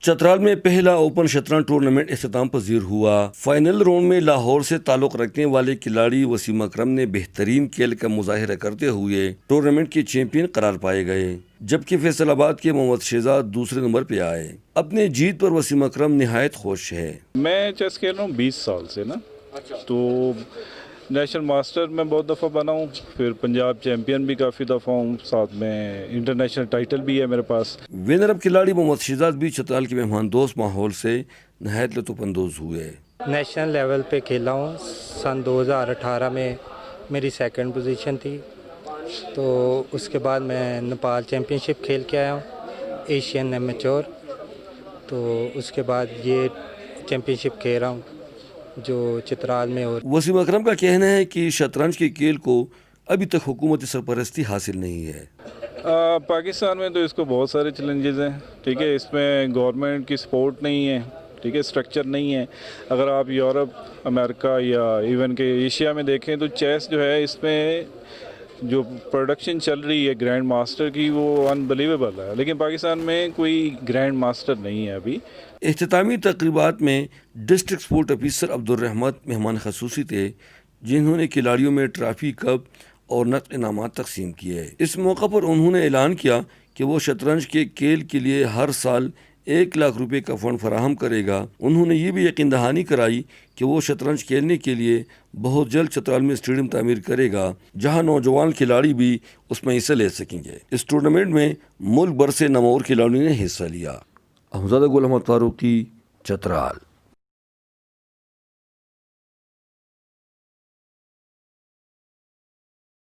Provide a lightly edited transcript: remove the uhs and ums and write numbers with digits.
چترال میں پہلا اوپن شطرنج ٹورنامنٹ اختتام پذیر ہوا۔ فائنل راؤنڈ میں لاہور سے تعلق رکھنے والے کھلاڑی وسیم اکرم نے بہترین کھیل کا مظاہرہ کرتے ہوئے ٹورنامنٹ کے چیمپئن قرار پائے گئے، جبکہ فیصل آباد کے محمد شہزاد دوسرے نمبر پہ آئے۔ اپنے جیت پر وسیم اکرم نہایت خوش ہے۔ میں چیس کھیل رہا ہوں 20 سال سے نا، تو نیشنل ماسٹر میں بہت دفعہ بنا ہوں، پھر پنجاب چیمپئن بھی کافی دفعہ ہوں، ساتھ میں انٹرنیشنل ٹائٹل بھی ہے میرے پاس۔ ونر اپ کھلاڑی محمد شہزاد بھی چترال کے مہمان دوست ماحول سے نہایت لطف اندوز ہوئے۔ نیشنل لیول پہ کھیلا ہوں، سن 2018 میں میری سیکنڈ پوزیشن تھی، تو اس کے بعد میں نیپال چیمپئن شپ کھیل کے آیا ہوں، ایشین امیچور، تو اس کے بعد یہ چیمپئن شپ کھیل رہا ہوں جو چترال میں۔ اور وسیم اکرم کا کہنا ہے کہ شطرنج کے کھیل کو ابھی تک حکومتی سرپرستی حاصل نہیں ہے۔ پاکستان میں تو اس کو بہت سارے چیلنجز ہیں، ٹھیک ہے، اس میں گورنمنٹ کی سپورٹ نہیں ہے، ٹھیک ہے، اسٹرکچر نہیں ہے۔ اگر آپ یورپ، امریکہ یا ایون کہ ایشیا میں دیکھیں تو چیس جو ہے، اس میں جو پروڈکشن چل رہی ہے گرینڈ ماسٹر کی، وہ انبلیویبل ہے، لیکن پاکستان میں کوئی گرینڈ ماسٹر نہیں ہے ابھی۔ اختتامی تقریبات میں ڈسٹرکٹ سپورٹ آفیسر عبدالرحمت مہمان خصوصی تھے، جنہوں نے کھلاڑیوں میں ٹرافی، کپ اور نقد انعامات تقسیم کیے۔ اس موقع پر انہوں نے اعلان کیا کہ وہ شطرنج کے کھیل کے لیے ہر سال 1 لاکھ روپے کا فنڈ فراہم کرے گا۔ انہوں نے یہ بھی یقین دہانی کرائی کہ وہ شطرنج کھیلنے کے لیے بہت جلد چترال میں اسٹیڈیم تعمیر کرے گا، جہاں نوجوان کھلاڑی بھی اس میں حصہ لے سکیں گے۔ اس ٹورنامنٹ میں ملک بھر سے نامور کھلاڑیوں نے حصہ لیا۔ حمزادہ گل احمد فاروقی، چترال۔